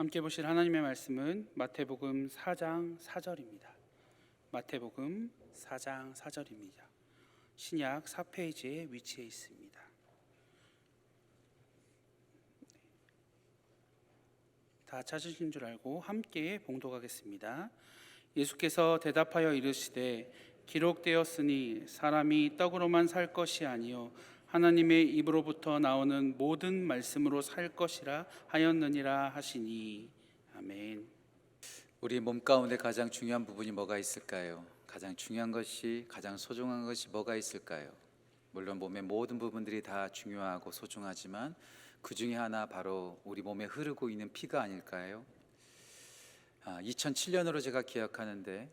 함께 보실 하나님의 말씀은 마태복음 4장 4절입니다. 마태복음 4장 4절입니다. 신약 4페이지에 위치해 있습니다. 다 찾으신 줄 알고 함께 봉독하겠습니다. 예수께서 대답하여 이르시되 기록되었으니 사람이 떡으로만 살 것이 아니요 하나님의 입으로부터 나오는 모든 말씀으로 살 것이라 하였느니라 하시니. 아멘. 우리 몸 가운데 가장 중요한 부분이 뭐가 있을까요? 가장 중요한 것이, 가장 소중한 것이 뭐가 있을까요? 물론 몸의 모든 부분들이 다 중요하고 소중하지만 그 중에 하나, 바로 우리 몸에 흐르고 있는 피가 아닐까요? 2007년으로 제가 기억하는데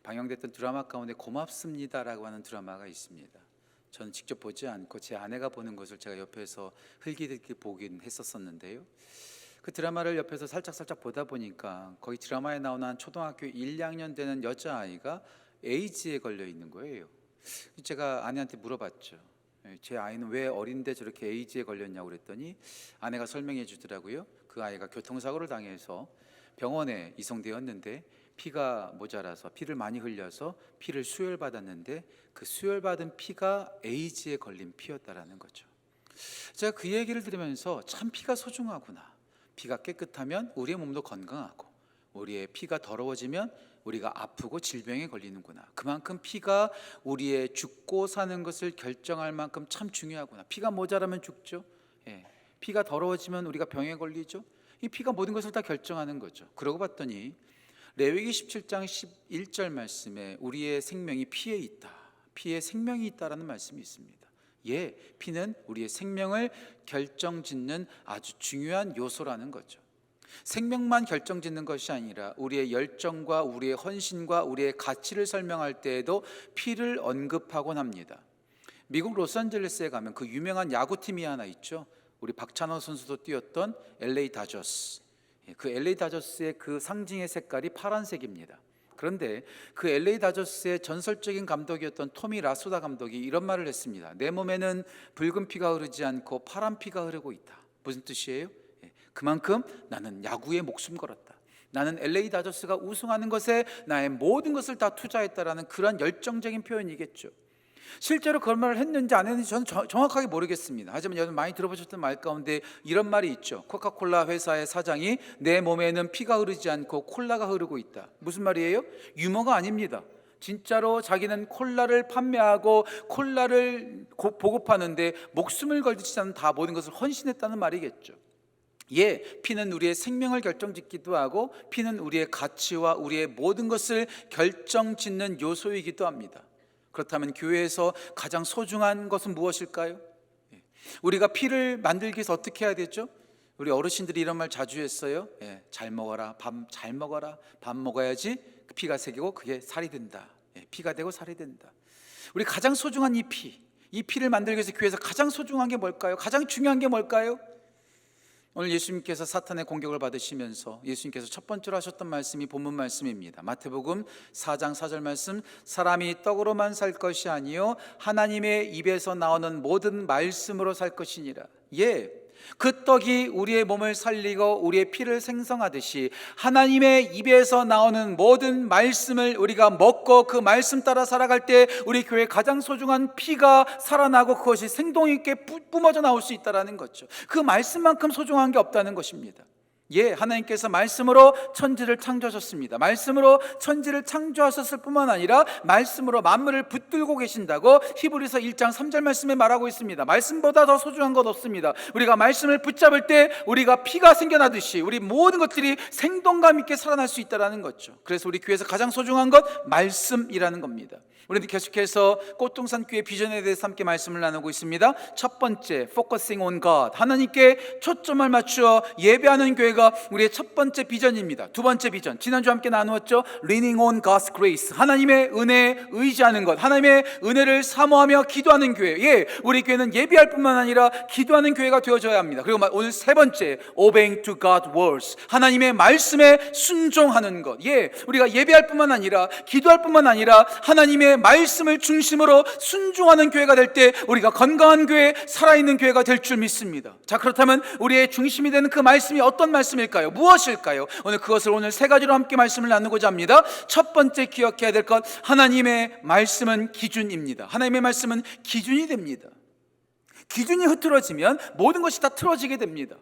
방영됐던 드라마 가운데 고맙습니다라고 하는 드라마가 있습니다. 저는 직접 보지 않고 제 아내가 보는 것을 제가 옆에서 흘기들기 보긴 했었는데요. 그 드라마를 옆에서 살짝 보다 보니까 거기 드라마에 나오는 한 초등학교 1, 2학년 되는 여자아이가 에이즈에 걸려 있는 거예요. 제가 아내한테 물어봤죠. 제 아이는 왜 어린데 저렇게 에이즈에 걸렸냐고 그랬더니 아내가 설명해 주더라고요. 그 아이가 교통사고를 당해서 병원에 이송되었는데 피가 모자라서 피를 많이 흘려서 피를 수혈받았는데 그 수혈받은 피가 에이즈에 걸린 피였다라는 거죠. 제가 그 얘기를 들으면서 참 피가 소중하구나. 피가 깨끗하면 우리의 몸도 건강하고, 우리의 피가 더러워지면 우리가 아프고 질병에 걸리는구나. 그만큼 피가 우리의 죽고 사는 것을 결정할 만큼 참 중요하구나. 피가 모자라면 죽죠. 피가 더러워지면 우리가 병에 걸리죠. 이 피가 모든 것을 다 결정하는 거죠. 그러고 봤더니 레위기 17장 11절 말씀에 우리의 생명이 피에 있다, 피에 생명이 있다라는 말씀이 있습니다. 피는 우리의 생명을 결정짓는 아주 중요한 요소라는 거죠. 생명만 결정짓는 것이 아니라 우리의 열정과 우리의 헌신과 우리의 가치를 설명할 때에도 피를 언급하곤 합니다. 미국 로스앤젤레스에 가면 그 유명한 야구팀이 하나 있죠. 우리 박찬호 선수도 뛰었던 LA 다저스. 그 LA 다저스의 그 상징의 색깔이 파란색입니다. 그런데 그 LA 다저스의 전설적인 감독이었던 토미 라소다 감독이 이런 말을 했습니다. 내 몸에는 붉은 피가 흐르지 않고 파란 피가 흐르고 있다. 무슨 뜻이에요? 그만큼 나는 야구에 목숨 걸었다. 나는 LA 다저스가 우승하는 것에 나의 모든 것을 다 투자했다라는 그런 열정적인 표현이겠죠. 실제로 그런 말을 했는지 안 했는지 저는 정확하게 모르겠습니다. 하지만 여러분 많이 들어보셨던 말 가운데 이런 말이 있죠. 코카콜라 회사의 사장이 내 몸에는 피가 흐르지 않고 콜라가 흐르고 있다. 무슨 말이에요? 유머가 아닙니다. 진짜로 자기는 콜라를 판매하고 콜라를 보급하는데 목숨을 걸지 않은 다 모든 것을 헌신했다는 말이겠죠. 피는 우리의 생명을 결정짓기도 하고 피는 우리의 가치와 우리의 모든 것을 결정짓는 요소이기도 합니다. 그렇다면 교회에서 가장 소중한 것은 무엇일까요? 우리가 피를 만들기 위해서 어떻게 해야 되죠? 우리 어르신들이 이런 말 자주 했어요. 잘 먹어라, 밥 잘 먹어라. 밥 먹어야지 피가 새기고 그게 살이 된다. 피가 되고 살이 된다. 우리 가장 소중한 이 피를 만들기 위해서 교회에서 가장 소중한 게 뭘까요? 가장 중요한 게 뭘까요? 오늘 예수님께서 사탄의 공격을 받으시면서 예수님께서 첫 번째로 하셨던 말씀이 본문 말씀입니다. 마태복음 4장 4절 말씀, 사람이 떡으로만 살 것이 아니요 하나님의 입에서 나오는 모든 말씀으로 살 것이니라. 그 떡이 우리의 몸을 살리고 우리의 피를 생성하듯이 하나님의 입에서 나오는 모든 말씀을 우리가 먹고 그 말씀 따라 살아갈 때 우리 교회의 가장 소중한 피가 살아나고 그것이 생동 있게 뿜어져 나올 수 있다는 거죠. 그 말씀만큼 소중한 게 없다는 것입니다. 하나님께서 말씀으로 천지를 창조하셨습니다. 말씀으로 천지를 창조하셨을 뿐만 아니라 말씀으로 만물을 붙들고 계신다고 히브리서 1장 3절 말씀에 말하고 있습니다. 말씀보다 더 소중한 것 없습니다. 우리가 말씀을 붙잡을 때 우리가 피가 생겨나듯이 우리 모든 것들이 생동감 있게 살아날 수 있다는 거죠. 그래서 우리 교회에서 가장 소중한 것 말씀이라는 겁니다. 우리는 계속해서 꽃동산 교회 비전에 대해서 함께 말씀을 나누고 있습니다. 첫 번째, focusing on God, 하나님께 초점을 맞추어 예배하는 교회가 우리의 첫 번째 비전입니다. 두 번째 비전, 지난주 함께 나누었죠. Leaning on God's grace, 하나님의 은혜에 의지하는 것, 하나님의 은혜를 사모하며 기도하는 교회. 우리 교회는 예배할 뿐만 아니라 기도하는 교회가 되어져야 합니다. 그리고 오늘 세 번째, obeying to God's words, 하나님의 말씀에 순종하는 것. 우리가 예배할 뿐만 아니라 기도할 뿐만 아니라 하나님의 말씀을 중심으로 순종하는 교회가 될 때 우리가 건강한 교회, 살아있는 교회가 될 줄 믿습니다. 자, 그렇다면 우리의 중심이 되는 그 말씀이 어떤 말씀입니까? 말씀일까요? 무엇일까요? 오늘 그것을 오늘 세 가지로 함께 말씀을 나누고자 합니다. 첫 번째 기억해야 될 것, 하나님의 말씀은 기준입니다. 하나님의 말씀은 기준이 됩니다. 기준이 흐트러지면 모든 것이 다 틀어지게 됩니다.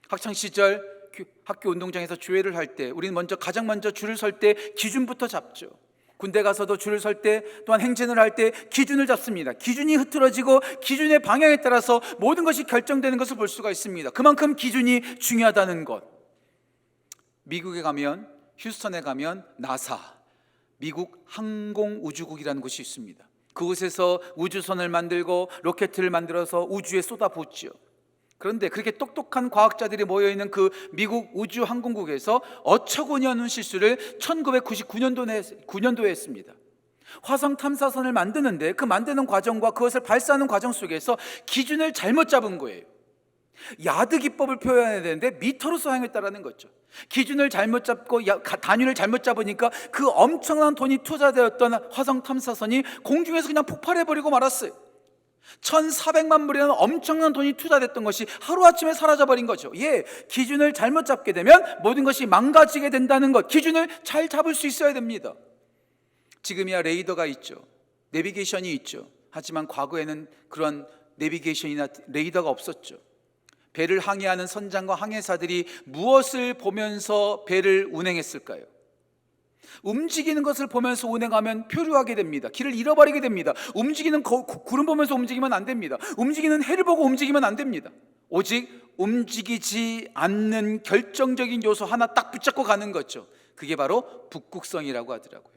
학창시절 학교 운동장에서 주회를 할 때 우리는 가장 먼저 줄을 설 때 기준부터 잡죠. 군대 가서도 줄을 설 때, 또한 행진을 할 때 기준을 잡습니다. 기준이 흐트러지고 기준의 방향에 따라서 모든 것이 결정되는 것을 볼 수가 있습니다. 그만큼 기준이 중요하다는 것. 미국에 가면, 휴스턴에 가면 나사, 미국 항공우주국이라는 곳이 있습니다. 그곳에서 우주선을 만들고 로켓을 만들어서 우주에 쏟아붓죠. 그런데 그렇게 똑똑한 과학자들이 모여있는 그 미국 우주항공국에서 어처구니 없는 실수를 1999년도에 했습니다. 화성 탐사선을 만드는데 그 만드는 과정과 그것을 발사하는 과정 속에서 기준을 잘못 잡은 거예요. 야드 기법을 표현해야 되는데 미터로 사용했다라는 거죠. 기준을 잘못 잡고 단위를 잘못 잡으니까 그 엄청난 돈이 투자되었던 화성 탐사선이 공중에서 그냥 폭발해버리고 말았어요. 1,400만 불이라는 엄청난 돈이 투자됐던 것이 하루아침에 사라져버린 거죠. 기준을 잘못 잡게 되면 모든 것이 망가지게 된다는 것, 기준을 잘 잡을 수 있어야 됩니다. 지금이야 레이더가 있죠. 내비게이션이 있죠. 하지만 과거에는 그런 내비게이션이나 레이더가 없었죠. 배를 항해하는 선장과 항해사들이 무엇을 보면서 배를 운행했을까요? 움직이는 것을 보면서 운행하면 표류하게 됩니다. 길을 잃어버리게 됩니다. 움직이는 구름 보면서 움직이면 안 됩니다. 움직이는 해를 보고 움직이면 안 됩니다. 오직 움직이지 않는 결정적인 요소 하나 딱 붙잡고 가는 거죠. 그게 바로 북극성이라고 하더라고요.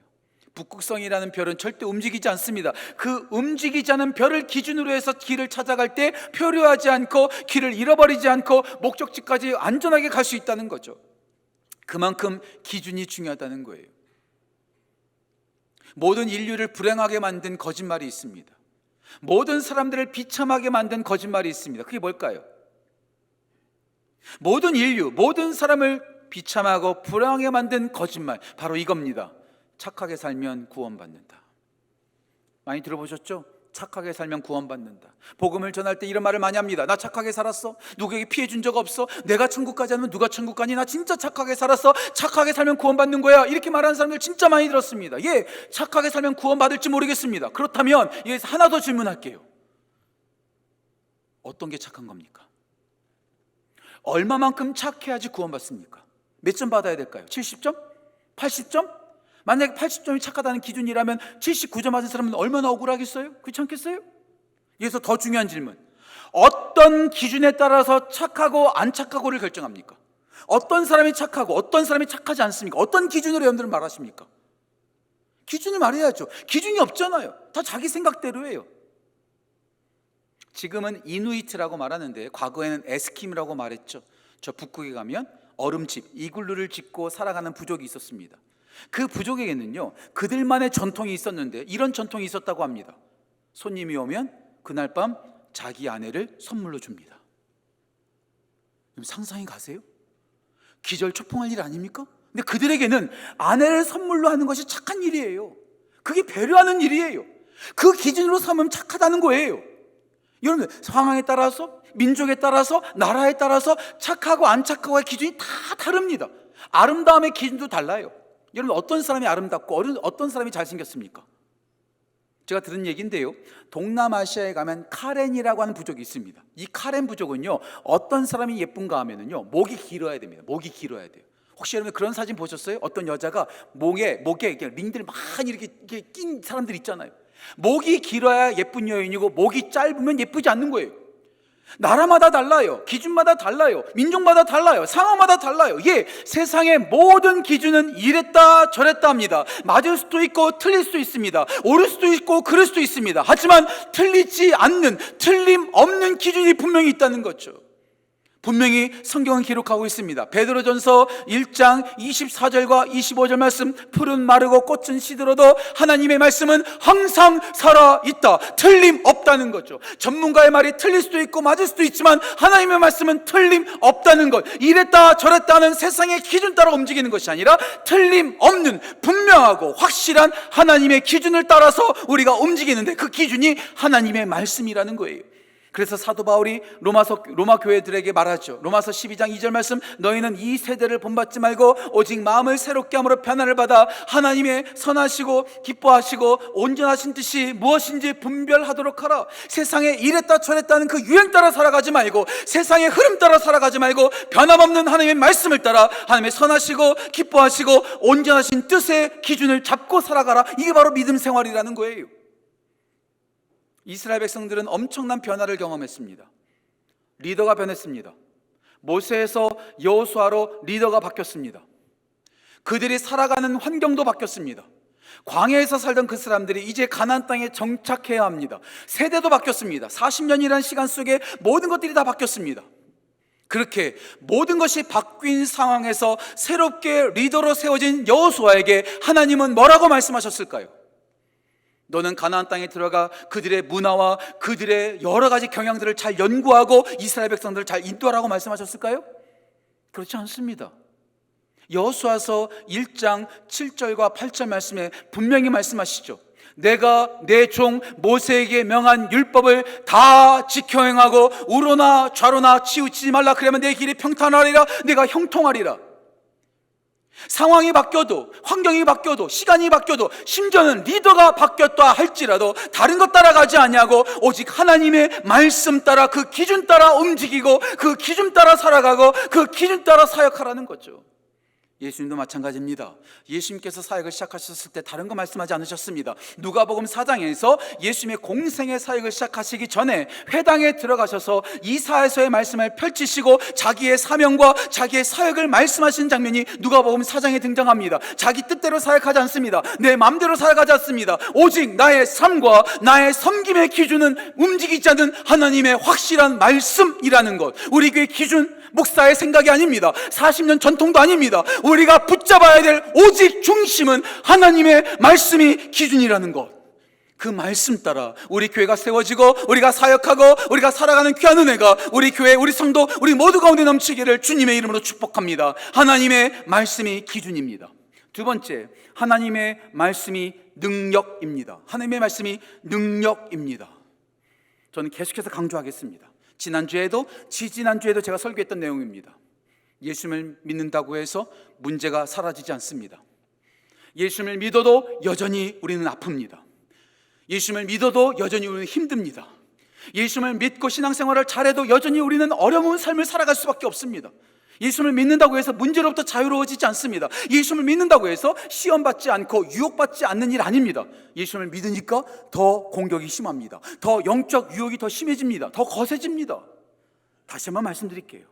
북극성이라는 별은 절대 움직이지 않습니다. 그 움직이지 않은 별을 기준으로 해서 길을 찾아갈 때 표류하지 않고 길을 잃어버리지 않고 목적지까지 안전하게 갈 수 있다는 거죠. 그만큼 기준이 중요하다는 거예요. 모든 인류를 불행하게 만든 거짓말이 있습니다. 모든 사람들을 비참하게 만든 거짓말이 있습니다. 그게 뭘까요? 모든 인류, 모든 사람을 비참하고 불행하게 만든 거짓말, 바로 이겁니다. 착하게 살면 구원받는다. 많이 들어보셨죠? 착하게 살면 구원받는다. 복음을 전할 때 이런 말을 많이 합니다. 나 착하게 살았어. 누구에게 피해 준 적 없어. 내가 천국 가지 않으면 누가 천국 가니? 나 진짜 착하게 살았어. 착하게 살면 구원받는 거야. 이렇게 말하는 사람들 진짜 많이 들었습니다. 착하게 살면 구원받을지 모르겠습니다. 그렇다면 하나 더 질문할게요. 어떤 게 착한 겁니까? 얼마만큼 착해야지 구원받습니까? 몇 점 받아야 될까요? 70점? 80점? 만약에 80점이 착하다는 기준이라면 79점 맞은 사람은 얼마나 억울하겠어요? 그렇지 않겠어요? 여기서 더 중요한 질문, 어떤 기준에 따라서 착하고 안 착하고를 결정합니까? 어떤 사람이 착하고 어떤 사람이 착하지 않습니까? 어떤 기준으로 여러분들은 말하십니까? 기준을 말해야죠. 기준이 없잖아요. 다 자기 생각대로예요. 지금은 이누이트라고 말하는데 과거에는 에스킴이라고 말했죠. 저 북극에 가면 얼음집, 이글루를 짓고 살아가는 부족이 있었습니다. 그 부족에게는요, 그들만의 전통이 있었는데 이런 전통이 있었다고 합니다. 손님이 오면 그날 밤 자기 아내를 선물로 줍니다. 상상이 가세요? 기절초풍할 일 아닙니까? 근데 그들에게는 아내를 선물로 하는 것이 착한 일이에요. 그게 배려하는 일이에요. 그 기준으로 삼으면 착하다는 거예요. 여러분, 상황에 따라서, 민족에 따라서, 나라에 따라서 착하고 안 착하고의 기준이 다 다릅니다. 아름다움의 기준도 달라요. 여러분, 어떤 사람이 아름답고 어떤 사람이 잘생겼습니까? 제가 들은 얘기인데요, 동남아시아에 가면 카렌이라고 하는 부족이 있습니다. 이 카렌 부족은요, 어떤 사람이 예쁜가 하면은요, 목이 길어야 됩니다. 목이 길어야 돼요. 혹시 여러분 그런 사진 보셨어요? 어떤 여자가 목에 이렇게 링들 많이 이렇게 낀 사람들 있잖아요. 목이 길어야 예쁜 여인이고 목이 짧으면 예쁘지 않는 거예요. 나라마다 달라요. 기준마다 달라요. 민족마다 달라요. 상황마다 달라요. 세상의 모든 기준은 이랬다 저랬다 합니다. 맞을 수도 있고 틀릴 수도 있습니다. 옳을 수도 있고 그럴 수도 있습니다. 하지만 틀리지 않는, 틀림없는 기준이 분명히 있다는 거죠. 분명히 성경은 기록하고 있습니다. 베드로전서 1장 24절과 25절 말씀, 풀은 마르고 꽃은 시들어도 하나님의 말씀은 항상 살아있다. 틀림없다는 거죠. 전문가의 말이 틀릴 수도 있고 맞을 수도 있지만 하나님의 말씀은 틀림없다는 것. 이랬다 저랬다 하는 세상의 기준 따라 움직이는 것이 아니라 틀림없는 분명하고 확실한 하나님의 기준을 따라서 우리가 움직이는데 그 기준이 하나님의 말씀이라는 거예요. 그래서 사도 바울이 로마 교회들에게 말하죠. 로마서 12장 2절 말씀, 너희는 이 세대를 본받지 말고 오직 마음을 새롭게 함으로 변화를 받아 하나님의 선하시고 기뻐하시고 온전하신 뜻이 무엇인지 분별하도록 하라. 세상에 이랬다 저랬다 하는 그 유행 따라 살아가지 말고, 세상의 흐름 따라 살아가지 말고, 변함없는 하나님의 말씀을 따라 하나님의 선하시고 기뻐하시고 온전하신 뜻의 기준을 잡고 살아가라. 이게 바로 믿음 생활이라는 거예요. 이스라엘 백성들은 엄청난 변화를 경험했습니다. 리더가 변했습니다. 모세에서 여호수아로 리더가 바뀌었습니다. 그들이 살아가는 환경도 바뀌었습니다. 광야에서 살던 그 사람들이 이제 가나안 땅에 정착해야 합니다. 세대도 바뀌었습니다. 40년이라는 시간 속에 모든 것들이 다 바뀌었습니다. 그렇게 모든 것이 바뀐 상황에서 새롭게 리더로 세워진 여호수아에게 하나님은 뭐라고 말씀하셨을까요? 너는 가나안 땅에 들어가 그들의 문화와 그들의 여러 가지 경향들을 잘 연구하고 이스라엘 백성들을 잘 인도하라고 말씀하셨을까요? 그렇지 않습니다. 여호수아서 1장 7절과 8절 말씀에 분명히 말씀하시죠. 내가 내 종 모세에게 명한 율법을 다 지켜 행하고 우로나 좌로나 치우치지 말라. 그러면 내 길이 평탄하리라. 내가 형통하리라. 상황이 바뀌어도, 환경이 바뀌어도, 시간이 바뀌어도, 심지어는 리더가 바뀌었다 할지라도 다른 것 따라가지 아니하고 오직 하나님의 말씀 따라, 그 기준 따라 움직이고 그 기준 따라 살아가고 그 기준 따라 사역하라는 거죠. 예수님도 마찬가지입니다. 예수님께서 사역을 시작하셨을 때 다른 거 말씀하지 않으셨습니다. 누가복음 4장에서 예수님의 공생의 사역을 시작하시기 전에 회당에 들어가셔서 이사야서의 말씀을 펼치시고 자기의 사명과 자기의 사역을 말씀하시는 장면이 누가복음 4장에 등장합니다. 자기 뜻대로 사역하지 않습니다. 내 마음대로 사역하지 않습니다. 오직 나의 삶과 나의 섬김의 기준은 움직이지 않는 하나님의 확실한 말씀이라는 것. 우리 교회 기준 목사의 생각이 아닙니다. 40년 전통도 아닙니다. 우리가 붙잡아야 될 오직 중심은 하나님의 말씀이 기준이라는 것. 그 말씀 따라 우리 교회가 세워지고 우리가 사역하고 우리가 살아가는 귀한 은혜가 우리 교회, 우리 성도, 우리 모두 가운데 넘치기를 주님의 이름으로 축복합니다. 하나님의 말씀이 기준입니다. 두 번째, 하나님의 말씀이 능력입니다. 하나님의 말씀이 능력입니다. 저는 계속해서 강조하겠습니다. 지난주에도 지지난주에도 제가 설교했던 내용입니다. 예수님을 믿는다고 해서 문제가 사라지지 않습니다. 예수님을 믿어도 여전히 우리는 아픕니다. 예수님을 믿어도 여전히 우리는 힘듭니다. 예수님을 믿고 신앙생활을 잘해도 여전히 우리는 어려운 삶을 살아갈 수밖에 없습니다. 예수님을 믿는다고 해서 문제로부터 자유로워지지 않습니다. 예수님을 믿는다고 해서 시험받지 않고 유혹받지 않는 일 아닙니다. 예수님을 믿으니까 더 공격이 심합니다. 더 영적 유혹이 더 심해집니다. 더 거세집니다. 다시 한번 말씀드릴게요.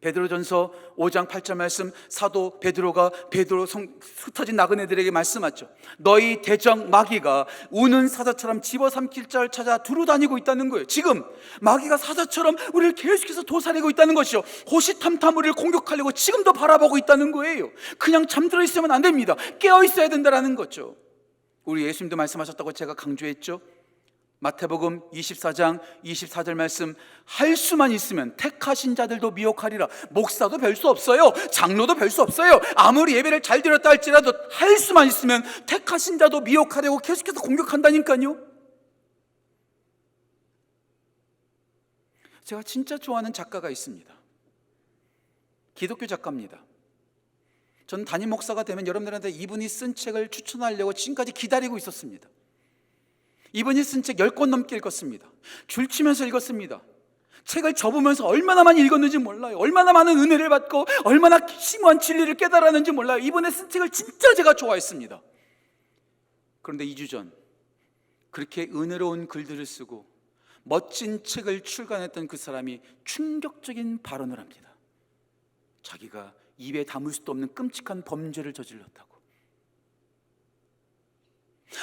베드로전서 5장 8절 말씀, 사도 베드로가 흩어진 나그네들에게 말씀하죠. 너희 대적 마귀가 우는 사자처럼 집어삼킬 자를 찾아 두루다니고 있다는 거예요. 지금 마귀가 사자처럼 우리를 계속해서 도사리고 있다는 것이요, 호시탐탐 우리를 공격하려고 지금도 바라보고 있다는 거예요. 그냥 잠들어 있으면 안 됩니다. 깨어 있어야 된다는 거죠. 우리 예수님도 말씀하셨다고 제가 강조했죠. 마태복음 24장 24절 말씀, 할 수만 있으면 택하신 자들도 미혹하리라. 목사도 별 수 없어요. 장로도 별 수 없어요. 아무리 예배를 잘 드렸다 할지라도 할 수만 있으면 택하신 자도 미혹하려고 계속해서 공격한다니까요. 제가 진짜 좋아하는 작가가 있습니다. 기독교 작가입니다. 전 담임 목사가 되면 여러분들한테 이분이 쓴 책을 추천하려고 지금까지 기다리고 있었습니다. 이분이 쓴 책 10권 넘게 읽었습니다. 줄치면서 읽었습니다. 책을 접으면서 얼마나 많이 읽었는지 몰라요. 얼마나 많은 은혜를 받고 얼마나 심오한 진리를 깨달았는지 몰라요. 이분의 쓴 책을 진짜 제가 좋아했습니다. 그런데 2주 전 그렇게 은혜로운 글들을 쓰고 멋진 책을 출간했던 그 사람이 충격적인 발언을 합니다. 자기가 입에 담을 수도 없는 끔찍한 범죄를 저질렀다고.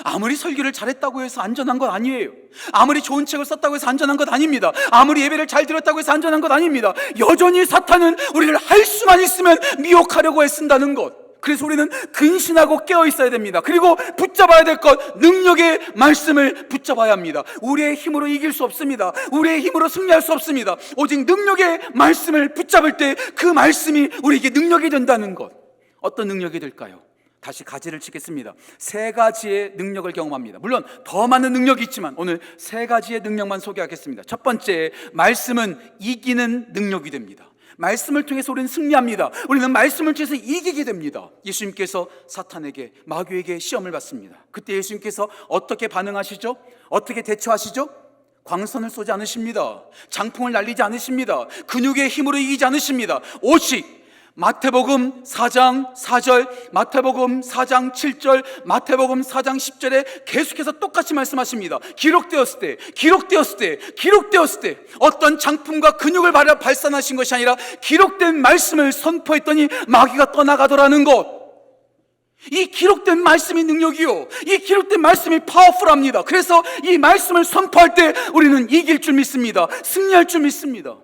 아무리 설교를 잘했다고 해서 안전한 것 아니에요. 아무리 좋은 책을 썼다고 해서 안전한 것 아닙니다. 아무리 예배를 잘 드렸다고 해서 안전한 것 아닙니다. 여전히 사탄은 우리를 할 수만 있으면 미혹하려고 애쓴다는 것. 그래서 우리는 근신하고 깨어 있어야 됩니다. 그리고 붙잡아야 될 것, 능력의 말씀을 붙잡아야 합니다. 우리의 힘으로 이길 수 없습니다. 우리의 힘으로 승리할 수 없습니다. 오직 능력의 말씀을 붙잡을 때 그 말씀이 우리에게 능력이 된다는 것. 어떤 능력이 될까요? 다시 가지를 치겠습니다. 세 가지의 능력을 경험합니다. 물론 더 많은 능력이 있지만 오늘 세 가지의 능력만 소개하겠습니다. 첫 번째, 말씀은 이기는 능력이 됩니다. 말씀을 통해서 우리는 승리합니다. 우리는 말씀을 통해서 이기게 됩니다. 예수님께서 사탄에게, 마귀에게 시험을 받습니다. 그때 예수님께서 어떻게 반응하시죠? 어떻게 대처하시죠? 광선을 쏘지 않으십니다. 장풍을 날리지 않으십니다. 근육의 힘으로 이기지 않으십니다. 오직 마태복음 4장 4절, 마태복음 4장 7절, 마태복음 4장 10절에 계속해서 똑같이 말씀하십니다. 기록되었을 때 어떤 장품과 근육을 발산하신 것이 아니라 기록된 말씀을 선포했더니 마귀가 떠나가더라는 것. 이 기록된 말씀이 능력이요, 이 기록된 말씀이 파워풀합니다. 그래서 이 말씀을 선포할 때 우리는 이길 줄 믿습니다. 승리할 줄 믿습니다.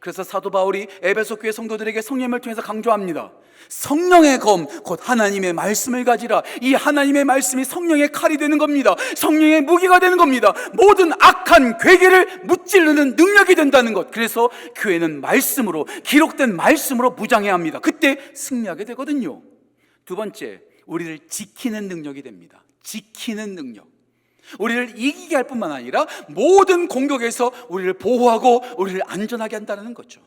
그래서 사도 바울이 에베소 교회 성도들에게 성령을 통해서 강조합니다. 성령의 검, 곧 하나님의 말씀을 가지라. 이 하나님의 말씀이 성령의 칼이 되는 겁니다. 성령의 무기가 되는 겁니다. 모든 악한 괴계를 무찌르는 능력이 된다는 것. 그래서 교회는 말씀으로, 기록된 말씀으로 무장해야 합니다. 그때 승리하게 되거든요. 두 번째, 우리를 지키는 능력이 됩니다. 지키는 능력. 우리를 이기게 할 뿐만 아니라 모든 공격에서 우리를 보호하고 우리를 안전하게 한다는 거죠.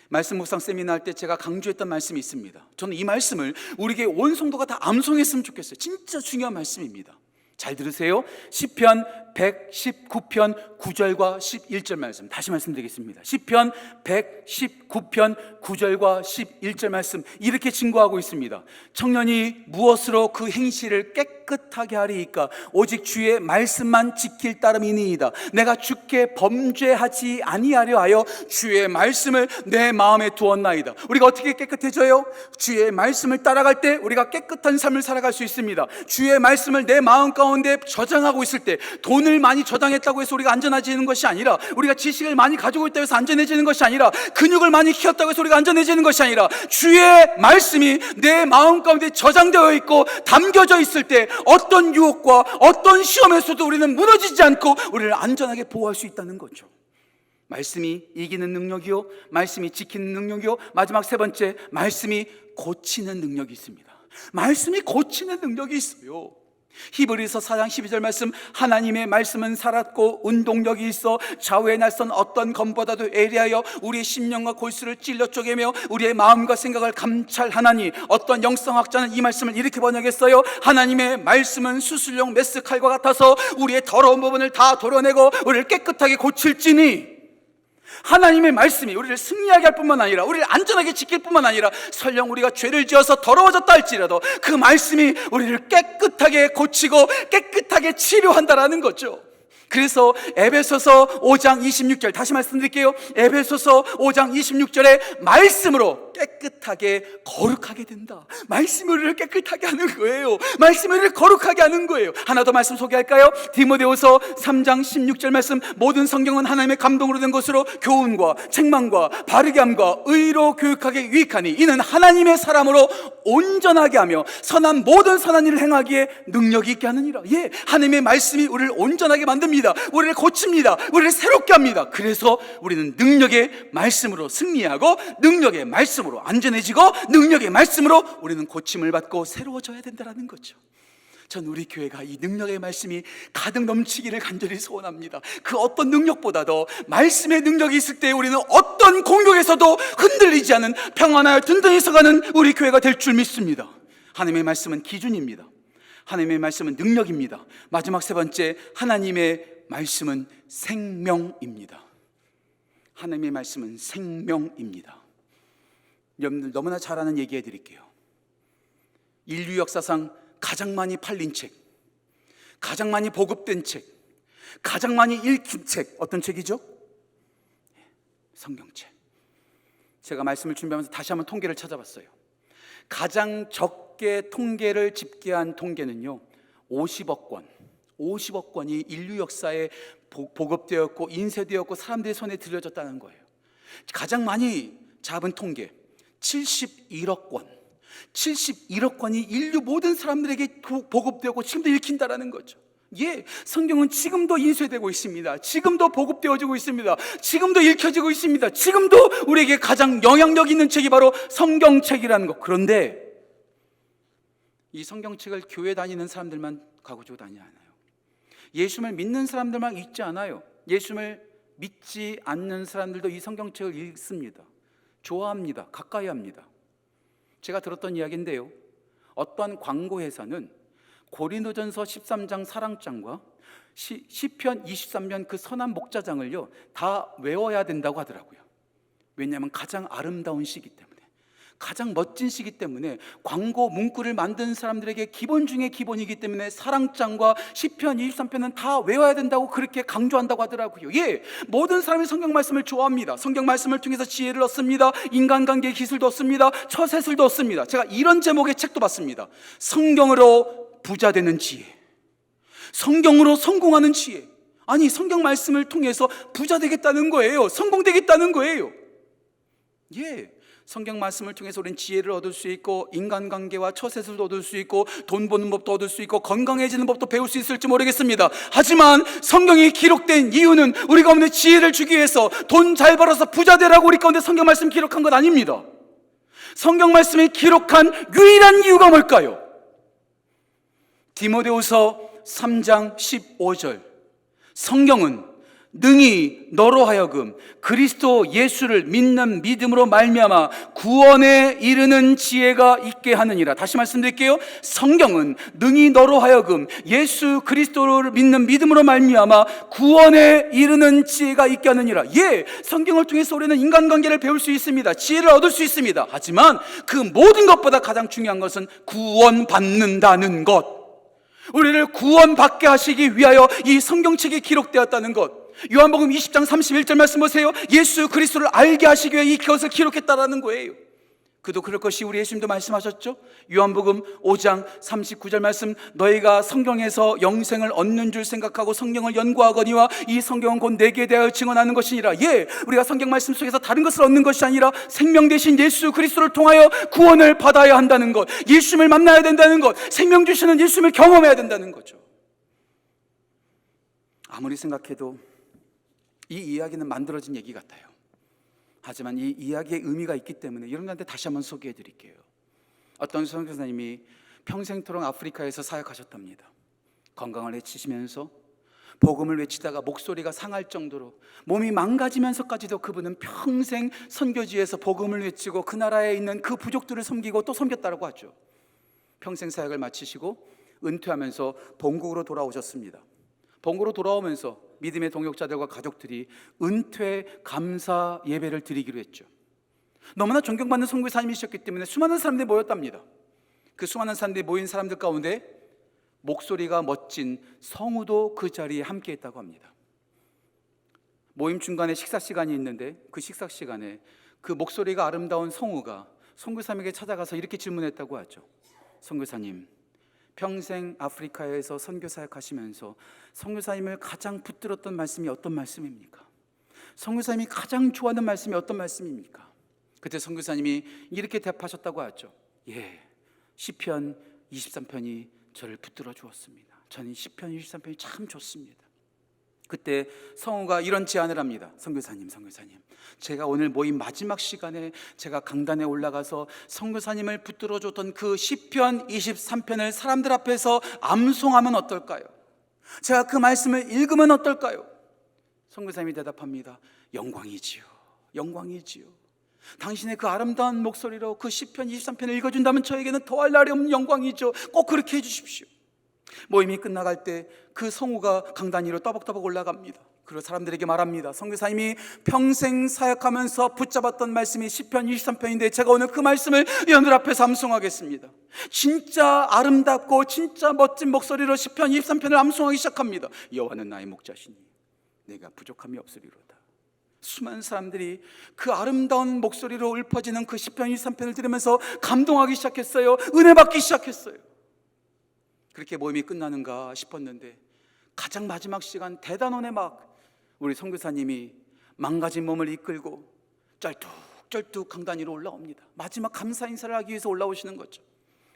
말씀 묵상 세미나 할 때 제가 강조했던 말씀이 있습니다. 저는 이 말씀을 우리 교회 온 성도가 다 암송했으면 좋겠어요. 진짜 중요한 말씀입니다. 잘 들으세요. 시편 119편 9절과 11절 말씀, 다시 말씀드리겠습니다. 시편 119편 9절과 11절 말씀, 이렇게 증거하고 있습니다. 청년이 무엇으로 그 행실을 깨끗하게 하리이까? 오직 주의 말씀만 지킬 따름이니이다. 내가 주께 범죄하지 아니하려 하여 주의 말씀을 내 마음에 두었나이다. 우리가 어떻게 깨끗해져요? 주의 말씀을 따라갈 때 우리가 깨끗한 삶을 살아갈 수 있습니다. 주의 말씀을 내 마음 가운데 저장하고 있을 때, 돈을 많이 저장했다고 해서 우리가 안전해지는 것이 아니라, 우리가 지식을 많이 가지고 있다고 해서 안전해지는 것이 아니라, 근육을 많이 키웠다고 해서 우리가 안전해지는 것이 아니라, 주의 말씀이 내 마음 가운데 저장되어 있고 담겨져 있을 때 어떤 유혹과 어떤 시험에서도 우리는 무너지지 않고 우리를 안전하게 보호할 수 있다는 거죠. 말씀이 이기는 능력이요, 말씀이 지키는 능력이요, 마지막 세 번째, 말씀이 고치는 능력이 있습니다. 말씀이 고치는 능력이 있어요. 히브리서 4장 12절 말씀, 하나님의 말씀은 살았고 운동력이 있어 좌우의 날선 어떤 검보다도 예리하여 우리의 심령과 골수를 찔러 쪼개며 우리의 마음과 생각을 감찰하나니. 어떤 영성학자는 이 말씀을 이렇게 번역했어요. 하나님의 말씀은 수술용 메스칼과 같아서 우리의 더러운 부분을 다 도려내고 우리를 깨끗하게 고칠지니. 하나님의 말씀이 우리를 승리하게 할 뿐만 아니라, 우리를 안전하게 지킬 뿐만 아니라, 설령 우리가 죄를 지어서 더러워졌다 할지라도 그 말씀이 우리를 깨끗하게 고치고 깨끗하게 치료한다라는 거죠. 그래서 에베소서 5장 26절, 다시 말씀드릴게요. 에베소서 5장 26절에 말씀으로 깨끗하게 거룩하게 된다. 말씀이 우리를 깨끗하게 하는 거예요. 말씀이 우리를 거룩하게 하는 거예요. 하나 더 말씀 소개할까요? 디모데후서 3장 16절 말씀, 모든 성경은 하나님의 감동으로 된 것으로 교훈과 책망과 바르게 함과 의로 교육하게 유익하니 이는 하나님의 사람으로 온전하게 하며 선한 모든 선한 일을 행하기에 능력이 있게 하느니라. 예, 하나님의 말씀이 우리를 온전하게 만듭니다. 우리를 고칩니다. 우리를 새롭게 합니다. 그래서 우리는 능력의 말씀으로 승리하고, 능력의 말씀으로 안전해지고, 능력의 말씀으로 우리는 고침을 받고 새로워져야 된다는 거죠. 전 우리 교회가 이 능력의 말씀이 가득 넘치기를 간절히 소원합니다. 그 어떤 능력보다도 말씀의 능력이 있을 때 우리는 어떤 공격에서도 흔들리지 않은 평안하여 든든히 서가는 우리 교회가 될 줄 믿습니다. 하나님의 말씀은 기준입니다. 하나님의 말씀은 능력입니다. 마지막 세 번째, 하나님의 말씀은 생명입니다. 하나님의 말씀은 생명입니다. 여러분들 너무나 잘 아는 얘기해 드릴게요. 인류 역사상 가장 많이 팔린 책, 가장 많이 보급된 책, 가장 많이 읽힌 책, 어떤 책이죠? 성경책. 제가 말씀을 준비하면서 다시 한번 통계를 찾아봤어요. 가장 적게 통계를 집계한 통계는요, 50억 권. 50억 권이 인류 역사에 보급되었고 인쇄되었고 사람들의 손에 들려졌다는 거예요. 가장 많이 잡은 통계 71억 권. 71억 권이 인류 모든 사람들에게 보급되고 지금도 읽힌다라는 거죠. 예, 성경은 지금도 인쇄되고 있습니다. 지금도 보급되어지고 있습니다. 지금도 읽혀지고 있습니다. 지금도 우리에게 가장 영향력 있는 책이 바로 성경책이라는 것. 그런데 이 성경책을 교회 다니는 사람들만 가지고 다니지 않아요. 예수를 믿는 사람들만 읽지 않아요. 예수를 믿지 않는 사람들도 이 성경책을 읽습니다. 좋아합니다. 가까이 합니다. 제가 들었던 이야기인데요, 어떤 광고회사는 고린도전서 13장 사랑장과 시편 23편 그 선한 목자장을요 다 외워야 된다고 하더라고요. 왜냐하면 가장 아름다운 시기 때문에, 가장 멋진 시기 때문에, 광고 문구를 만든 사람들에게 기본 중에 기본이기 때문에 사랑장과 시편 23편은 다 외워야 된다고 그렇게 강조한다고 하더라고요. 예, 모든 사람이 성경 말씀을 좋아합니다. 성경 말씀을 통해서 지혜를 얻습니다. 인간관계 기술도 얻습니다. 처세술도 얻습니다. 제가 이런 제목의 책도 봤습니다. 성경으로 부자 되는 지혜, 성경으로 성공하는 지혜. 아니, 성경 말씀을 통해서 부자 되겠다는 거예요. 성공되겠다는 거예요. 예, 성경 말씀을 통해서 우리는 지혜를 얻을 수 있고, 인간관계와 처세술도 얻을 수 있고, 돈 버는 법도 얻을 수 있고, 건강해지는 법도 배울 수 있을지 모르겠습니다. 하지만 성경이 기록된 이유는 우리 가운데 지혜를 주기 위해서, 돈 잘 벌어서 부자 되라고 우리 가운데 성경 말씀 기록한 건 아닙니다. 성경 말씀이 기록한 유일한 이유가 뭘까요? 디모데후서 3장 15절, 성경은 능히 너로 하여금 그리스도 예수를 믿는 믿음으로 말미암아 구원에 이르는 지혜가 있게 하느니라. 다시 말씀드릴게요. 성경은 능히 너로 하여금 예수 그리스도를 믿는 믿음으로 말미암아 구원에 이르는 지혜가 있게 하느니라. 예, 성경을 통해서 우리는 인간관계를 배울 수 있습니다. 지혜를 얻을 수 있습니다. 하지만 그 모든 것보다 가장 중요한 것은 구원받는다는 것, 우리를 구원받게 하시기 위하여 이 성경책이 기록되었다는 것. 요한복음 20장 31절 말씀 보세요. 예수 그리스도를 알게 하시기 위해 이것을 기록했다라는 거예요. 그도 그럴 것이 우리 예수님도 말씀하셨죠. 요한복음 5장 39절 말씀, 너희가 성경에서 영생을 얻는 줄 생각하고 성경을 연구하거니와 이 성경은 곧 내게 대하여 증언하는 것이니라. 예, 우리가 성경 말씀 속에서 다른 것을 얻는 것이 아니라 생명 대신 예수 그리스도를 통하여 구원을 받아야 한다는 것, 예수님을 만나야 된다는 것, 생명 주시는 예수님을 경험해야 된다는 거죠. 아무리 생각해도 이 이야기는 만들어진 얘기 같아요. 하지만 이 이야기의 의미가 있기 때문에 여러분한테 다시 한번 소개해 드릴게요. 어떤 선교사님이 평생토록 아프리카에서 사역하셨답니다. 건강을 외치시면서 복음을 외치다가 목소리가 상할 정도로 몸이 망가지면서까지도 그분은 평생 선교지에서 복음을 외치고 그 나라에 있는 그 부족들을 섬기고 또 섬겼다고 하죠. 평생 사역을 마치시고 은퇴하면서 본국으로 돌아오셨습니다. 본국으로 돌아오면서 믿음의 동역자들과 가족들이 은퇴 감사 예배를 드리기로 했죠. 너무나 존경받는 선교사님이셨기 때문에 수많은 사람들이 모였답니다. 그 수많은 사람들이 모인 사람들 가운데 목소리가 멋진 성우도 그 자리에 함께했다고 합니다. 모임 중간에 식사 시간이 있는데 그 식사 시간에 그 목소리가 아름다운 성우가 선교사님에게 찾아가서 이렇게 질문했다고 하죠. 선교사님, 평생 아프리카에서 선교 사역하시면서 선교사님을 가장 붙들었던 말씀이 어떤 말씀입니까? 선교사님이 가장 좋아하는 말씀이 어떤 말씀입니까? 그때 선교사님이 이렇게 대답하셨다고 하죠. 예, 시편 23편이 저를 붙들어 주었습니다. 저는 시편 23편이 참 좋습니다. 그때 성우가 이런 제안을 합니다. 선교사님, 제가 오늘 모임 마지막 시간에 제가 강단에 올라가서 선교사님을 붙들어 줬던 그 시편 23편을 사람들 앞에서 암송하면 어떨까요? 제가 그 말씀을 읽으면 어떨까요? 선교사님이 대답합니다. 영광이지요. 당신의 그 아름다운 목소리로 그 시편 23편을 읽어준다면 저에게는 더할 날이 없는 영광이죠. 꼭 그렇게 해주십시오. 모임이 끝나갈 때 그 성우가 강단 위로 떠벅떠벅 올라갑니다. 그리고 사람들에게 말합니다. 선교사님이 평생 사역하면서 붙잡았던 말씀이 시편 23편인데 제가 오늘 그 말씀을 여러분들 앞에서 암송하겠습니다. 진짜 아름답고 진짜 멋진 목소리로 시편 23편을 암송하기 시작합니다. 여호와는 나의 목자시니 내가 부족함이 없으리로다. 수많은 사람들이 그 아름다운 목소리로 읊어지는 그 시편 23편을 들으면서 감동하기 시작했어요. 은혜 받기 시작했어요. 그렇게 모임이 끝나는가 싶었는데 가장 마지막 시간 대단원에 막 우리 선교사님이 망가진 몸을 이끌고 쩔뚝쩔뚝 강단 위로 올라옵니다. 마지막 감사 인사를 하기 위해서 올라오시는 거죠.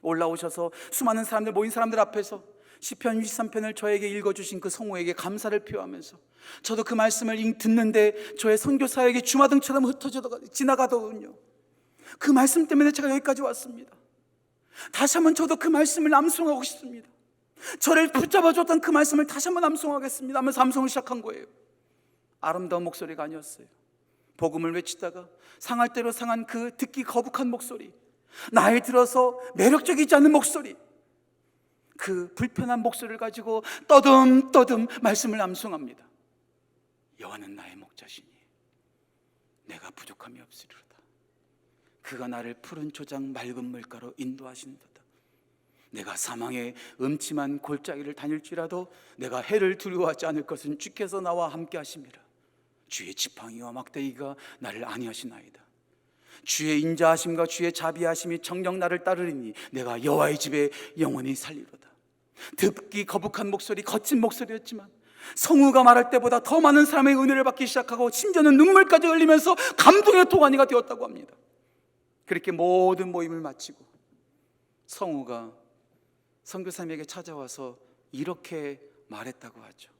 올라오셔서 수많은 사람들, 모인 사람들 앞에서 시편 23편을 저에게 읽어주신 그 성우에게 감사를 표하면서 저도 그 말씀을 듣는데 저의 선교사에게 주마등처럼 흩어져 지나가더군요. 그 말씀 때문에 제가 여기까지 왔습니다. 다시 한번 저도 그 말씀을 암송하고 싶습니다. 저를 붙잡아줬던 그 말씀을 다시 한번 암송하겠습니다 하면서 암송을 시작한 거예요. 아름다운 목소리가 아니었어요. 복음을 외치다가 상할 대로 상한 그 듣기 거북한 목소리, 나이 들어서 매력적이지 않은 목소리, 그 불편한 목소리를 가지고 떠듬떠듬 말씀을 암송합니다. 여호와는 나의 목자시니 내가 부족함이 없으리로다. 그가 나를 푸른 초장 맑은 물가로 인도하시는도다. 내가 사망의 음침한 골짜기를 다닐지라도 내가 해를 두려워하지 않을 것은 주께서 나와 함께 하심이라. 주의 지팡이와 막대기가 나를 안위하시나이다. 주의 인자하심과 주의 자비하심이 정녕 나를 따르리니 내가 여호와의 집에 영원히 살리로다. 듣기 거북한 목소리, 거친 목소리였지만 성우가 말할 때보다 더 많은 사람의 은혜를 받기 시작하고 심지어는 눈물까지 흘리면서 감동의 도가니가 되었다고 합니다. 그렇게 모든 모임을 마치고 성우가 선교사님에게 찾아와서 이렇게 말했다고 하죠.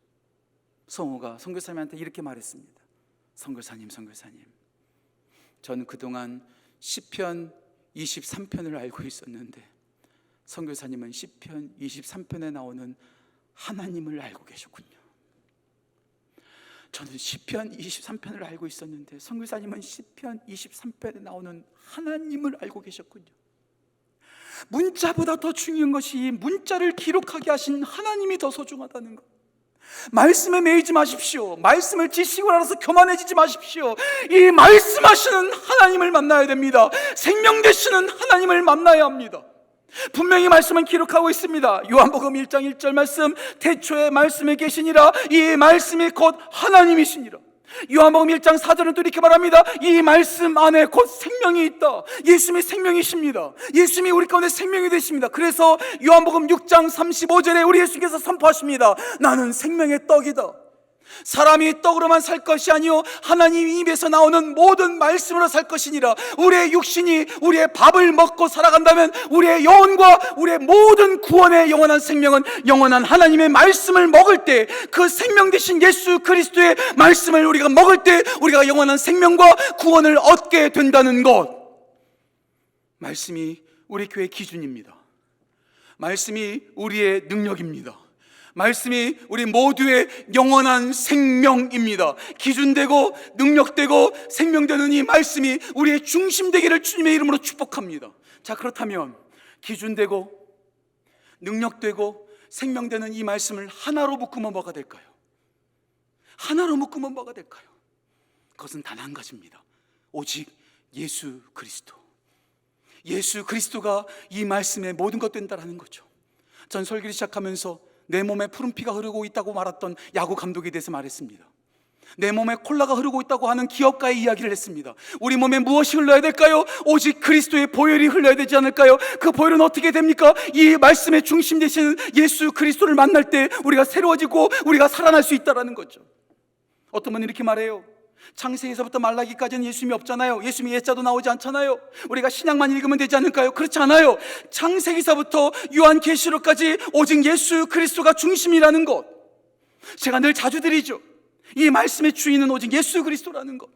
성우가 선교사님한테 이렇게 말했습니다. 선교사님, 저는 그동안 시편 23편을 알고 있었는데 선교사님은 시편 23편에 나오는 하나님을 알고 계셨군요. 저는 시편 23편을 알고 있었는데 선교사님은 시편 23편에 나오는 하나님을 알고 계셨군요. 문자보다 더 중요한 것이 문자를 기록하게 하신 하나님이 더 소중하다는 것. 말씀에 매이지 마십시오. 말씀을 지식으로 알아서 교만해지지 마십시오. 이 말씀하시는 하나님을 만나야 됩니다. 생명 되시는 하나님을 만나야 합니다. 분명히 말씀은 기록하고 있습니다. 요한복음 1장 1절 말씀, 태초에 말씀에 계시니라. 이 말씀이 곧 하나님이시니라. 요한복음 1장 4절은 또 이렇게 말합니다. 이 말씀 안에 곧 생명이 있다. 예수님이 생명이십니다. 예수님이 우리 가운데 생명이 되십니다. 그래서 요한복음 6장 35절에 우리 예수님께서 선포하십니다. 나는 생명의 떡이다. 사람이 떡으로만 살 것이 아니요 하나님 입에서 나오는 모든 말씀으로 살 것이니라. 우리의 육신이 우리의 밥을 먹고 살아간다면 우리의 영혼과 우리의 모든 구원의 영원한 생명은 영원한 하나님의 말씀을 먹을 때, 그 생명 되신 예수 그리스도의 말씀을 우리가 먹을 때 우리가 영원한 생명과 구원을 얻게 된다는 것. 말씀이 우리 교회의 기준입니다. 말씀이 우리의 능력입니다. 말씀이 우리 모두의 영원한 생명입니다. 기준되고 능력되고 생명되는 이 말씀이 우리의 중심되기를 주님의 이름으로 축복합니다. 자, 그렇다면 기준되고 능력되고 생명되는 이 말씀을 하나로 묶으면 뭐가 될까요? 하나로 묶으면 뭐가 될까요? 그것은 단 한 가지입니다. 오직 예수 그리스도. 예수 그리스도가 이 말씀의 모든 것 된다라는 거죠. 전 설교를 시작하면서 내 몸에 푸른 피가 흐르고 있다고 말했던 야구 감독에 대해서 말했습니다. 내 몸에 콜라가 흐르고 있다고 하는 기업가의 이야기를 했습니다. 우리 몸에 무엇이 흘러야 될까요? 오직 그리스도의 보혈이 흘러야 되지 않을까요? 그 보혈은 어떻게 됩니까? 이 말씀의 중심 되시는 예수 그리스도를 만날 때 우리가 새로워지고 우리가 살아날 수 있다는 거죠. 어떤 분은 이렇게 말해요. 창세기에서부터 말라기까지는 예수님이 없잖아요. 예수님이 예자도 나오지 않잖아요. 우리가 신약만 읽으면 되지 않을까요? 그렇지 않아요. 창세기서부터 요한계시록까지 오직 예수 그리스도가 중심이라는 것, 제가 늘 자주 드리죠. 이 말씀의 주인은 오직 예수 그리스도라는 것.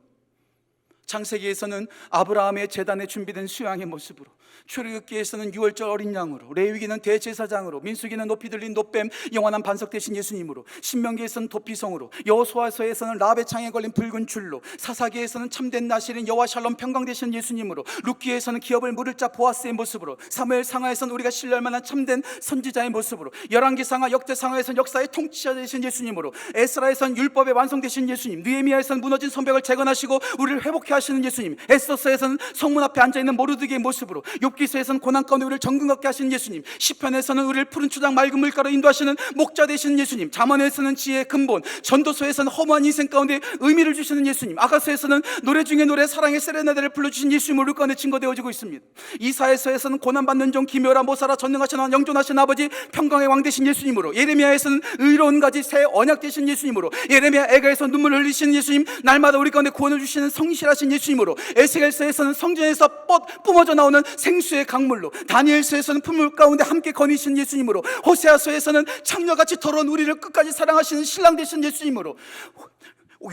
창세기에서는 아브라함의 제단에 준비된 수양의 모습으로, 출애굽기에서는 유월절 어린 양으로, 레위기는 대제사장으로, 민수기는 높이 들린 놋뱀 영원한 반석 되신 예수님으로, 신명기에서는 도피성으로, 여호수아서에서는 라합의 창에 걸린 붉은 줄로, 사사기에서는 참된 나실인 여호와 샬롬 평강 되신 예수님으로, 룻기에서는 기업을 물을 자 보아스의 모습으로, 사무엘 상하에서는 우리가 신뢰할 만한 참된 선지자의 모습으로, 열왕기 상하 역대 상하에서는 역사의 통치자 되신 예수님으로, 에스라에서는 율법의 완성되신 예수님, 느헤미야에서는 무너진 성벽을 재건하시고 우리를 회복해 하시는 예수님, 에스더서에서는 성문 앞에 앉아있는 모르드게의 모습으로, 욥기서에서는 고난 가운데 우리를 정금 갖게 하시는 예수님, 시편에서는 우리를 푸른 초장 맑은 물가로 인도하시는 목자 되시는 예수님, 잠언에서는 지혜의 근본, 전도서에서는 허무한 인생 가운데 의미를 주시는 예수님, 아가서에서는 노래 중에 노래 사랑의 세레나데를 불러주신 예수님을 우리 가운데 증거되어지고 있습니다. 이사야서에서는 고난받는 종 기묘라 모사라 전능하신 왕 영존하신 아버지 평강의 왕 되신 예수님으로, 예레미야에서는 의로운 가지 새 언약 되신 예수님으로, 예레미야 애가에서 눈물을 흘리시는 예수님, 날마다 우리 가운데 구원을 주시는 성실하신 예수님으로, 에스겔서에서는 성전에서 뿜어져 나오는 생수의 강물로, 다니엘서에서는 풀물 가운데 함께 거니신 예수님으로, 호세아서에서는 창녀같이 더러운 우리를 끝까지 사랑하시는 신랑 되신 예수님으로,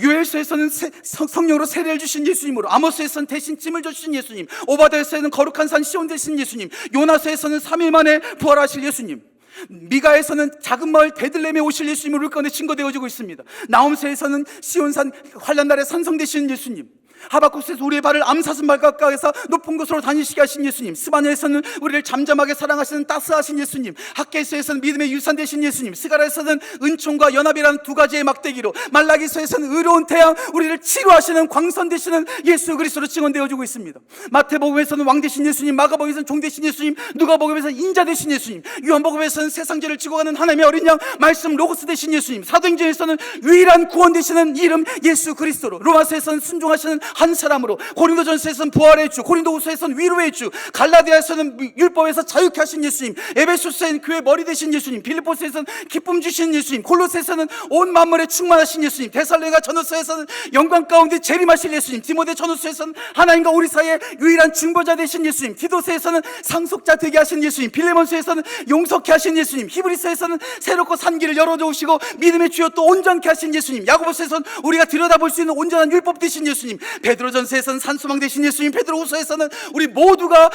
요엘서에서는 성령으로 세례를 주신 예수님으로, 아모스에서는 대신 찜을 주신 예수님, 오바댜서에는 거룩한 산 시온 되신 예수님, 요나서에서는 3일 만에 부활하실 예수님, 미가에서는 작은 마을 베들레헴에 오실 예수님을 우리 가운데 증거되어지고 있습니다. 나홈서에서는 시온산 환란 날에 산성 되시는 예수님, 하박국서에서 우리의 발을 암사슴 발 가까이서 높은 곳으로 다니시게 하신 예수님, 스바냐에서는 우리를 잠잠하게 사랑하시는 따스하신 예수님, 학개서에서는 믿음의 유산 되신 예수님, 스가랴에서는 은총과 연합이라는 두 가지의 막대기로, 말라기서에서는 의로운 태양, 우리를 치료하시는 광선 되시는 예수 그리스도로 증언되어지고 있습니다. 마태복음에서는 왕 되신 예수님, 마가복음에서는 종 되신 예수님, 누가복음에서는 인자 되신 예수님, 요한복음에서는 세상 죄를 지고 가는 하나님의 어린 양 말씀 로고스 되신 예수님, 사도행전에서는 유일한 구원 되시는 이름 예수 그리스도로, 로마서에서는 순종하시는 한 사람으로, 고린도전서에서는 부활의 주, 고린도후서에서는 위로의 주, 갈라디아에서는 율법에서 자유케 하신 예수님, 에베소서에는 교회 머리 되신 예수님, 빌립보서에서는 기쁨 주시는 예수님, 골로새에서는 온 만물에 충만하신 예수님, 데살로니가 전후서에서는 영광 가운데 재림하실 예수님, 디모데 전후서에서는 하나님과 우리 사이에 유일한 중보자 되신 예수님, 디도서에서는 상속자 되게 하신 예수님, 빌레몬서에서는 용서케 하신 예수님, 히브리서에서는 새롭고 산 길을 열어주시고 믿음의 주여 또 온전케 하신 예수님, 야고보서에서는 우리가 들여다볼 수 있는 온전한 율법 되신 예수님, 베드로전서에서는 산소망 되신 예수님, 베드로후서에서는 우리 모두가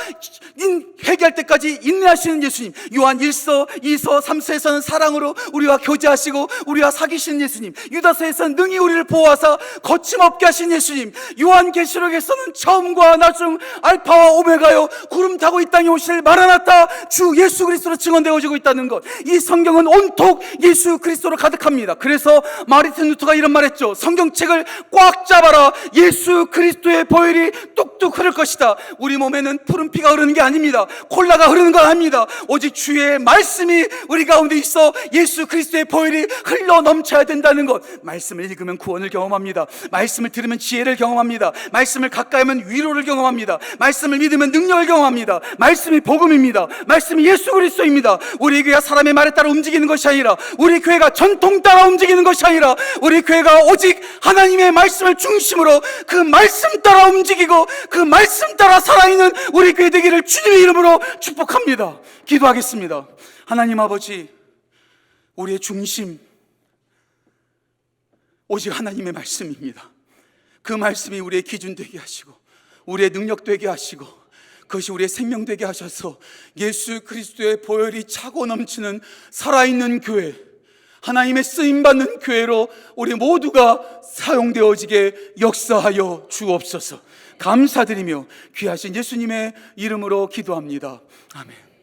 회개할 때까지 인내하시는 예수님, 요한 1서, 2서, 3서에서는 사랑으로 우리와 교제하시고 우리와 사귀시는 예수님, 유다서에서는 능히 우리를 보호하사 거침없게 하신 예수님, 요한계시록에서는 처음과 나중 알파와 오메가요 구름 타고 이 땅에 오실 마라나타 주 예수 그리스도로 증언되어지고 있다는 것, 이 성경은 온통 예수 그리스도로 가득합니다. 그래서 마르틴 루터가 이런 말했죠. 성경책을 꽉 잡아라. 예수 그리스도의 보혈이 뚝뚝 흐를 것이다. 우리 몸에는 푸른 피가 흐르는 게 아닙니다. 콜라가 흐르는 건 아닙니다. 오직 주의 말씀이 우리 가운데 있어 예수 그리스도의 보혈이 흘러 넘쳐야 된다는 것. 말씀을 읽으면 구원을 경험합니다. 말씀을 들으면 지혜를 경험합니다. 말씀을 가까이 하면 위로를 경험합니다. 말씀을 믿으면 능력을 경험합니다. 말씀이 복음입니다. 말씀이 예수 그리스도입니다. 우리 교회가 사람의 말에 따라 움직이는 것이 아니라, 우리 교회가 전통 따라 움직이는 것이 아니라, 우리 교회가 오직 하나님의 말씀을 중심으로 그 말씀 따라 움직이고 그 말씀 따라 살아있는 우리 교회 되기를 주님의 이름으로 축복합니다. 기도하겠습니다. 하나님 아버지, 우리의 중심 오직 하나님의 말씀입니다. 그 말씀이 우리의 기준 되게 하시고 우리의 능력 되게 하시고 그것이 우리의 생명 되게 하셔서 예수 그리스도의 보혈이 차고 넘치는 살아있는 교회, 하나님의 쓰임받는 교회로 우리 모두가 사용되어지게 역사하여 주옵소서. 감사드리며 귀하신 예수님의 이름으로 기도합니다. 아멘.